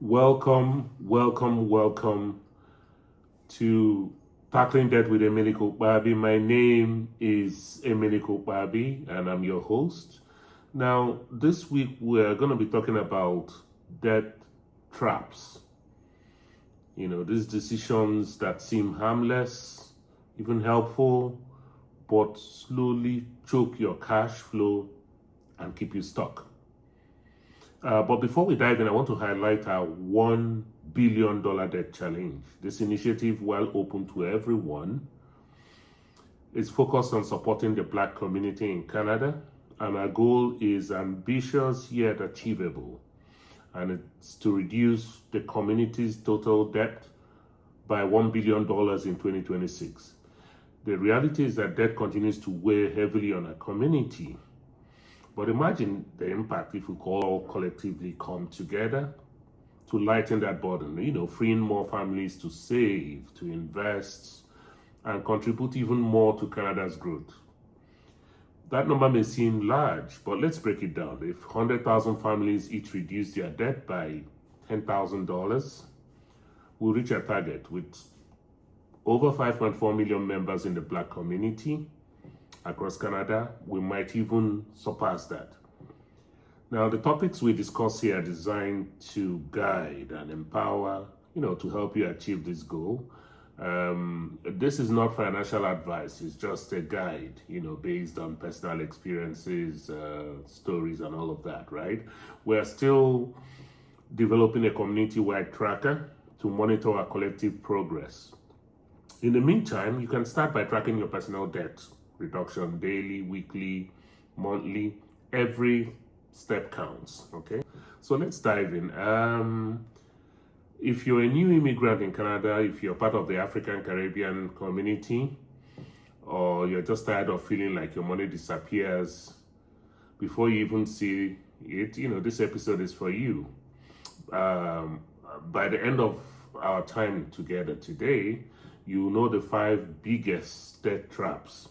Welcome to Tackling Debt with Emelike Ukpabi. My name is Emelike Ukpabi and I'm your host. Now, this week we're going to be talking about debt traps. These decisions that seem harmless, even helpful, but slowly choke your cash flow and keep you stuck. But before we dive in, I want to highlight our $1 billion debt challenge. This initiative, while open to everyone, is focused on supporting the Black community in Canada, and our goal is ambitious yet achievable, and it's to reduce the community's total debt by $1 billion in 2026. The reality is that debt continues to weigh heavily on our community. But imagine the impact if we all collectively come together to lighten that burden, freeing more families to save, to invest, and contribute even more to Canada's growth. That number may seem large, but let's break it down. If 100,000 families each reduce their debt by $10,000, we'll reach our target with over 5.4 million members in the Black community across Canada. We might even surpass that. Now, the topics we discuss here are designed to guide and empower, to help you achieve this goal. This is not financial advice. It's just a guide, based on personal experiences, stories, and all of that, right? We're still developing a community-wide tracker to monitor our collective progress. In the meantime, you can start by tracking your personal debt reduction daily, weekly, monthly. Every step counts. Okay, so let's dive in. If you're a new immigrant in Canada, if you're part of the African Caribbean community, or you're just tired of feeling like your money disappears before you even see it, this episode is for you. By the end of our time together today, you know the 5 biggest debt traps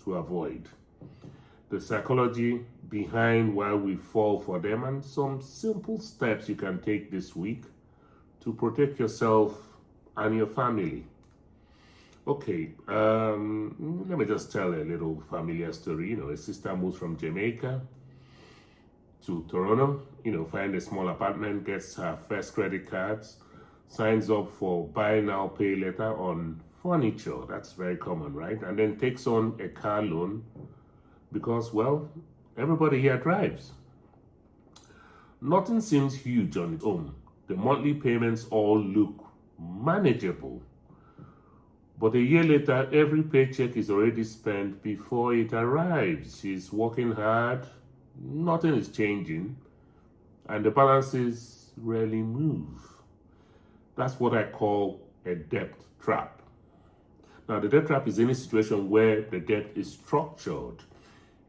to avoid, the psychology behind why we fall for them, and some simple steps you can take this week to protect yourself and your family. Okay, let me just tell a little familiar story. A sister moves from Jamaica to Toronto, find a small apartment, gets her first credit cards, signs up for buy now, pay later on furniture. That's very common, right? And then takes on a car loan because, well, everybody here drives. Nothing seems huge on its own. The monthly payments all look manageable. But a year later, every paycheck is already spent before it arrives. She's working hard, nothing is changing, and the balances rarely move. That's what I call a debt trap. Now, the debt trap is any situation where the debt is structured.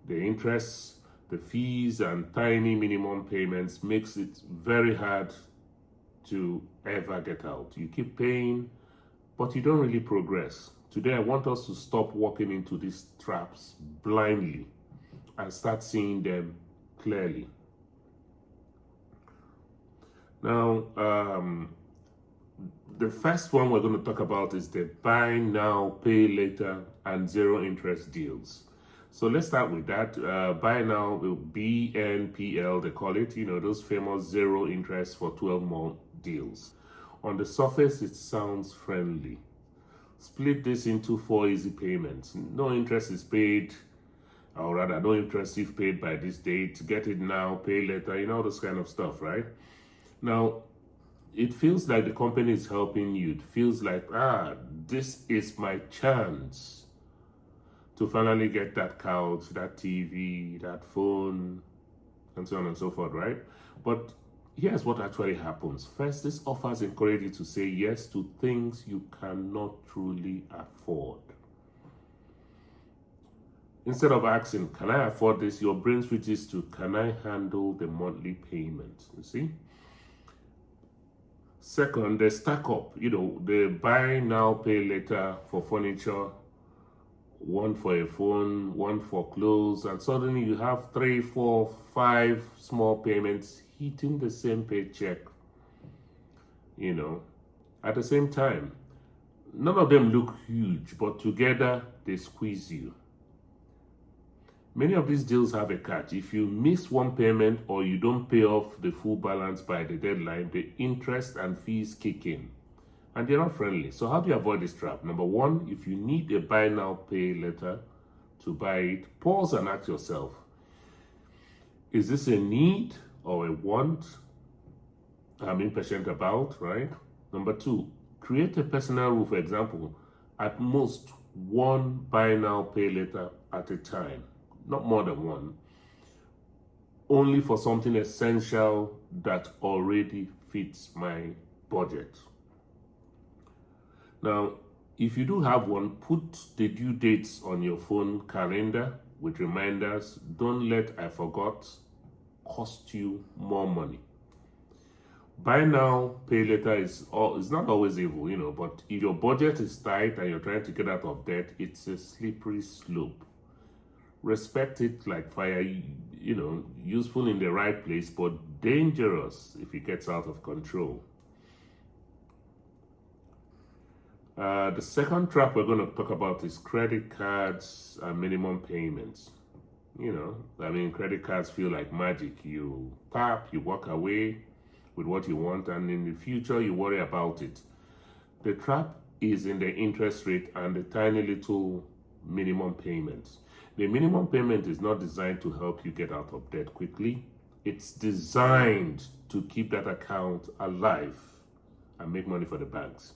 The interest, the fees, and tiny minimum payments makes it very hard to ever get out. You keep paying, but you don't really progress. Today, I want us to stop walking into these traps blindly and start seeing them clearly. Now, the first one we're going to talk about is the buy now, pay later, and zero interest deals. So let's start with that. Buy now, BNPL, they call it, those famous zero interest for 12-month deals. On the surface, it sounds friendly. Split this into 4 easy payments. No interest is paid, or rather, no interest if paid by this date. Get it now, pay later, all this kind of stuff, right? Now, it feels like the company is helping you. It feels like, this is my chance to finally get that couch, that TV, that phone, and so on and so forth, right? But here's what actually happens. First, this offers encourage you to say yes to things you cannot truly afford. Instead of asking, can I afford this? Your brain switches to, can I handle the monthly payment? You see? Second, they stack up. They buy now, pay later for furniture, one for a phone, one for clothes, and suddenly you have 3, 4, 5 small payments hitting the same paycheck you know. At the same time, none of them look huge, but together they squeeze you. Many of these deals have a catch. If you miss one payment or you don't pay off the full balance by the deadline, the interest and fees kick in. And they're not friendly. So how do you avoid this trap? Number one, if you need a buy now, pay later to buy it, pause and ask yourself, is this a need or a want I'm impatient about, right? Number two, create a personal rule. For example, at most one buy now, pay later at a time, not more than one, only for something essential that already fits my budget. Now, if you do have one, put the due dates on your phone calendar with reminders. Don't let I forgot cost you more money. Buy now, pay later is not always evil, but if your budget is tight and you're trying to get out of debt, it's a slippery slope. Respect it like fire, useful in the right place, but dangerous if it gets out of control. The second trap we're going to talk about is credit cards and minimum payments. Credit cards feel like magic. You tap, you walk away with what you want, and in the future you worry about it. The trap is in the interest rate and the tiny little minimum payments. The minimum payment is not designed to help you get out of debt quickly. It's designed to keep that account alive and make money for the banks.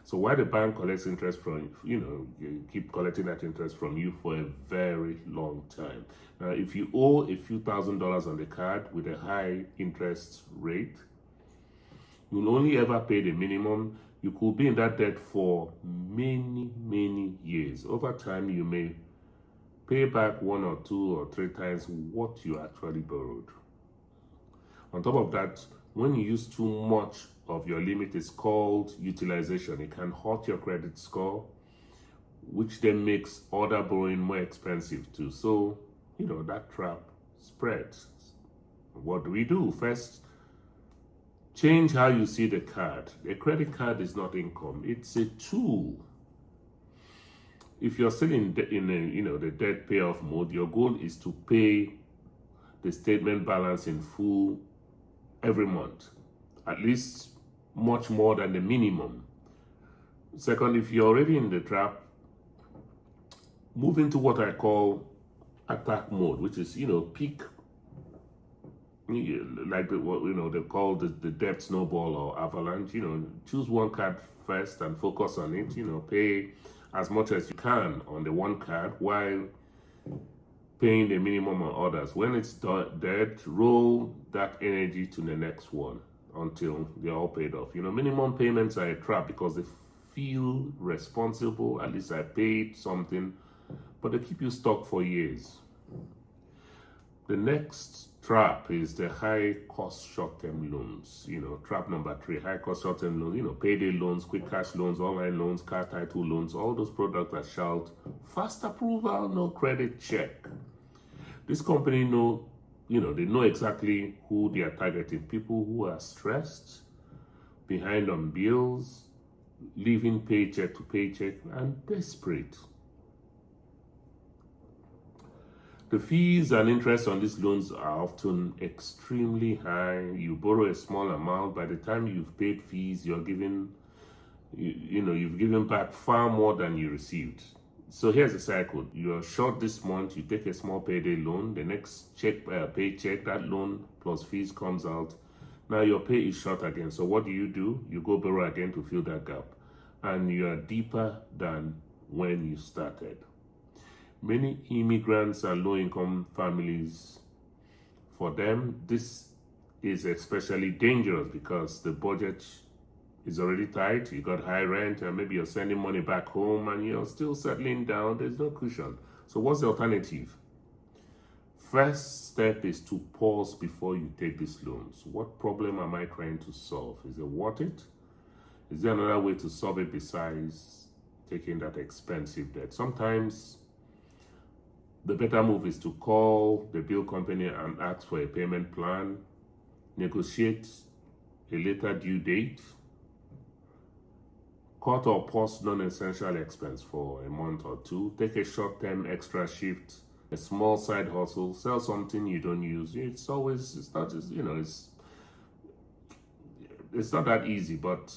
So while the bank collects interest from you keep collecting that interest from you for a very long time. Now, if you owe a few $1,000s on the card with a high interest rate, you'll only ever pay the minimum. You could be in that debt for many, many years. Over time, you may pay back 1 or 2 or 3 times what you actually borrowed. On top of that, when you use too much of your limit, is called utilization. It can hurt your credit score, which then makes other borrowing more expensive too. So, that trap spreads. What do? First, change how you see the card. A credit card is not income. It's a tool. If you're still in the debt payoff mode, your goal is to pay the statement balance in full every month, at least much more than the minimum. Second, if you're already in the trap, move into what I call attack mode, which is peak, like they call the debt snowball or avalanche. Choose one card first and focus on it. Pay as much as you can on the one card while paying the minimum on others. When it's dead, roll that energy to the next one until they're all paid off. Minimum payments are a trap because they feel responsible. At least I paid something, but they keep you stuck for years. The next trap is the high cost short-term loans. Trap number 3, high cost short-term loans. Payday loans, quick cash loans, online loans, car title loans, all those products that shout fast approval, no credit check. This company they know exactly who they are targeting. People who are stressed, behind on bills, living paycheck to paycheck, and desperate. The fees and interest on these loans are often extremely high. You borrow a small amount. By the time you've paid fees, you've given back far more than you received. So here's the cycle. You're short this month, you take a small payday loan. The next paycheck, that loan plus fees comes out. Now your pay is short again. So what do? You go borrow again to fill that gap. And you are deeper than when you started. Many immigrants and low-income families, for them, this is especially dangerous because the budget is already tight. You got high rent, and maybe you're sending money back home, and you're still settling down. There's no cushion. So what's the alternative? First step is to pause before you take these loans. What problem am I trying to solve? Is it worth it? Is there another way to solve it besides taking that expensive debt? Sometimes the better move is to call the bill company and ask for a payment plan, negotiate a later due date, Cut or pause non-essential expense for a month or two. Take a short-term extra shift, a small side hustle, sell something you don't use. It's not just, it's not that easy, but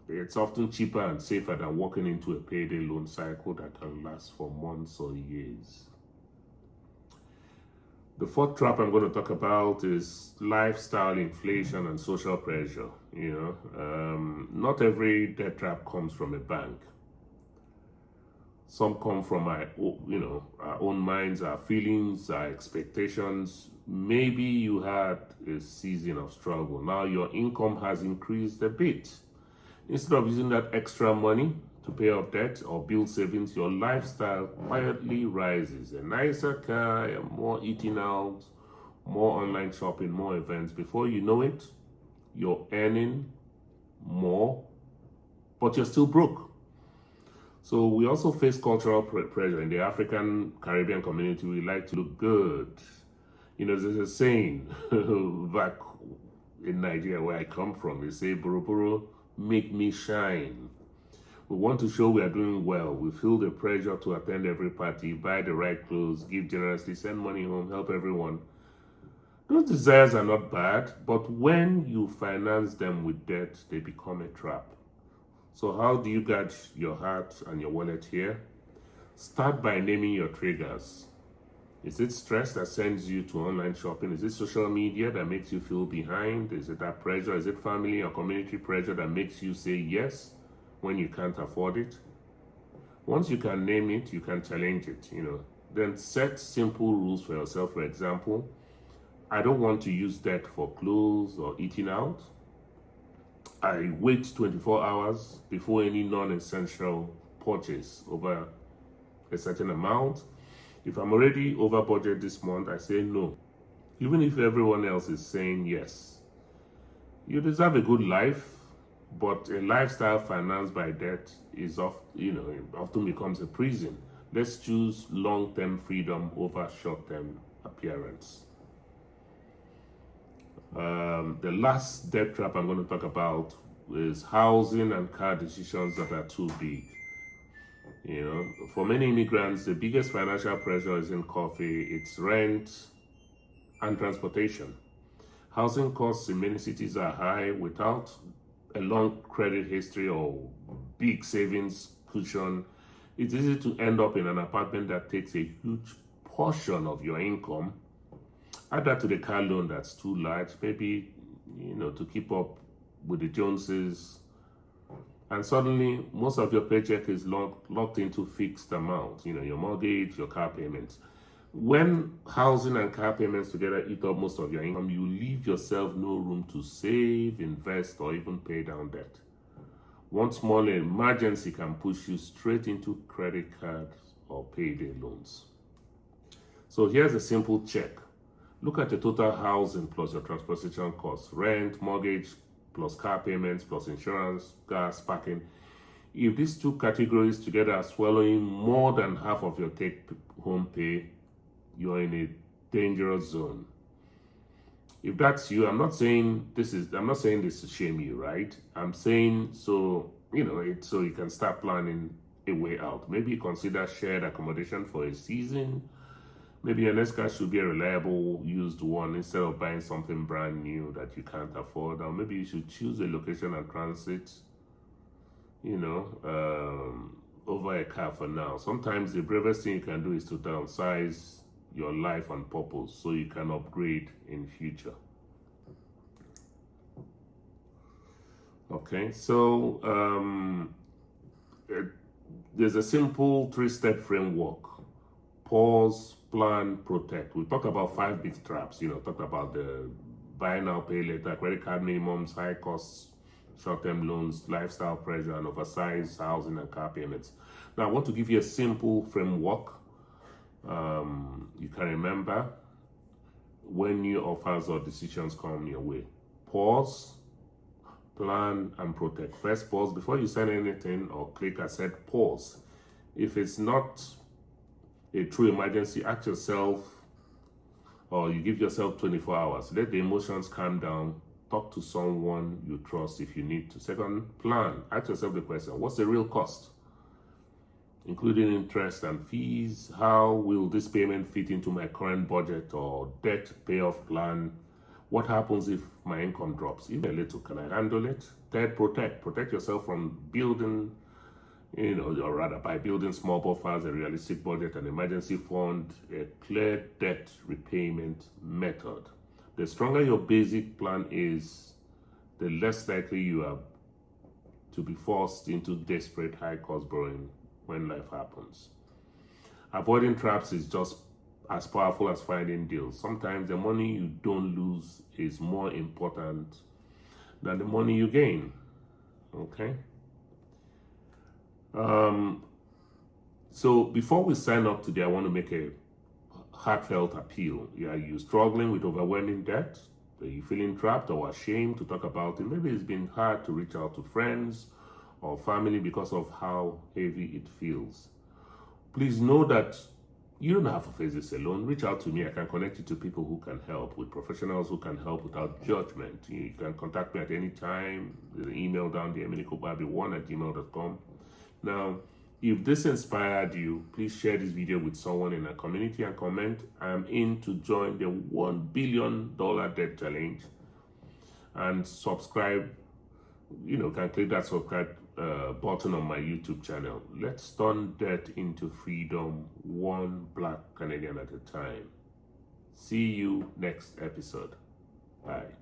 it's often cheaper and safer than walking into a payday loan cycle that can last for months or years. The fourth trap I'm going to talk about is lifestyle inflation and social pressure. Not every debt trap comes from a bank. Some come from our own minds, our feelings, our expectations. Maybe you had a season of struggle. Now your income has increased a bit. Instead of using that extra money to pay off debt or build savings, your lifestyle quietly rises. A nicer car, more eating out, more online shopping, more events. Before you know it, you're earning more, but you're still broke. So we also face cultural pressure. In the African Caribbean community, we like to look good. There's a saying back in Nigeria where I come from. They say, "Buru buru, make me shine." We want to show we are doing well. We feel the pressure to attend every party, buy the right clothes, give generously, send money home, help everyone. Those desires are not bad, but when you finance them with debt, they become a trap. So how do you guard your heart and your wallet here? Start by naming your triggers. Is it stress that sends you to online shopping? Is it social media that makes you feel behind? Is it that pressure? Is it family or community pressure that makes you say yes when you can't afford it? Once you can name it, you can challenge it, Then set simple rules for yourself. For example, I don't want to use debt for clothes or eating out. I wait 24 hours before any non-essential purchase over a certain amount. If I'm already over budget this month, I say no. Even if everyone else is saying yes. You deserve a good life, but a lifestyle financed by debt often becomes a prison. Let's choose long-term freedom over short-term appearance. The last debt trap I'm going to talk about is housing and car decisions that are too big. For many immigrants, the biggest financial pressure isn't coffee, it's rent and transportation. Housing costs in many cities are high. Without a long credit history or big savings cushion, it's easy to end up in an apartment that takes a huge portion of your income. Add that to the car loan that's too large, maybe, to keep up with the Joneses. And suddenly, most of your paycheck is locked into fixed amount, your mortgage, your car payments. When housing and car payments together eat up most of your income, you leave yourself no room to save, invest, or even pay down debt. One small emergency can push you straight into credit cards or payday loans. So here's a simple check. Look at the total housing plus your transportation costs, rent, mortgage, plus car payments, plus insurance, gas, parking. If these two categories together are swallowing more than half of your take-home pay, you're in a dangerous zone. If that's you, I'm not saying this to shame you, right? I'm saying so you can start planning a way out. Maybe consider shared accommodation for a season. Maybe your next car should be a reliable used one instead of buying something brand new that you can't afford. Or maybe you should choose a location and transit, over a car for now. Sometimes the bravest thing you can do is to downsize your life on purpose so you can upgrade in future. Okay, so there's a simple 3-step framework. Pause, plan, protect. We talked about 5 big traps, talked about the buy now, pay later, credit card minimums, high costs, short-term loans, lifestyle pressure, and oversized housing and car payments. Now, I want to give you a simple framework you can remember when new offers or decisions come your way. Pause, plan, and protect. First, pause. Before you sign anything or click, I said pause. If it's not a true emergency, ask yourself, or you give yourself 24 hours. Let the emotions calm down Talk to someone you trust if you need to. Second, plan. Ask yourself the question, what's the real cost? Including interest and fees. How will this payment fit into my current budget or debt payoff plan? What happens if my income drops? Even a little, can I handle it? Third, protect. Protect yourself from building, or rather by building small buffers, a realistic budget, an emergency fund, a clear debt repayment method. The stronger your basic plan is, the less likely you are to be forced into desperate high-cost borrowing when life happens. Avoiding traps is just as powerful as finding deals. Sometimes the money you don't lose is more important than the money you gain. Okay? So before we sign up today, I want to make a heartfelt appeal. Are you struggling with overwhelming debt? Are you feeling trapped or ashamed to talk about it? Maybe it's been hard to reach out to friends or family because of how heavy it feels. Please know that you don't have to face this alone. Reach out to me. I can connect you to people who can help, with professionals who can help without judgment. You can contact me at any time. There's an email down there, Emelike Ukpabi1@gmail.com. Now, if this inspired you, please share this video with someone in a community and comment, I'm in to join the $1 billion debt challenge. And subscribe, can click that subscribe button on my YouTube channel. Let's turn debt into freedom, one Black Canadian at a time. See you next episode. Bye.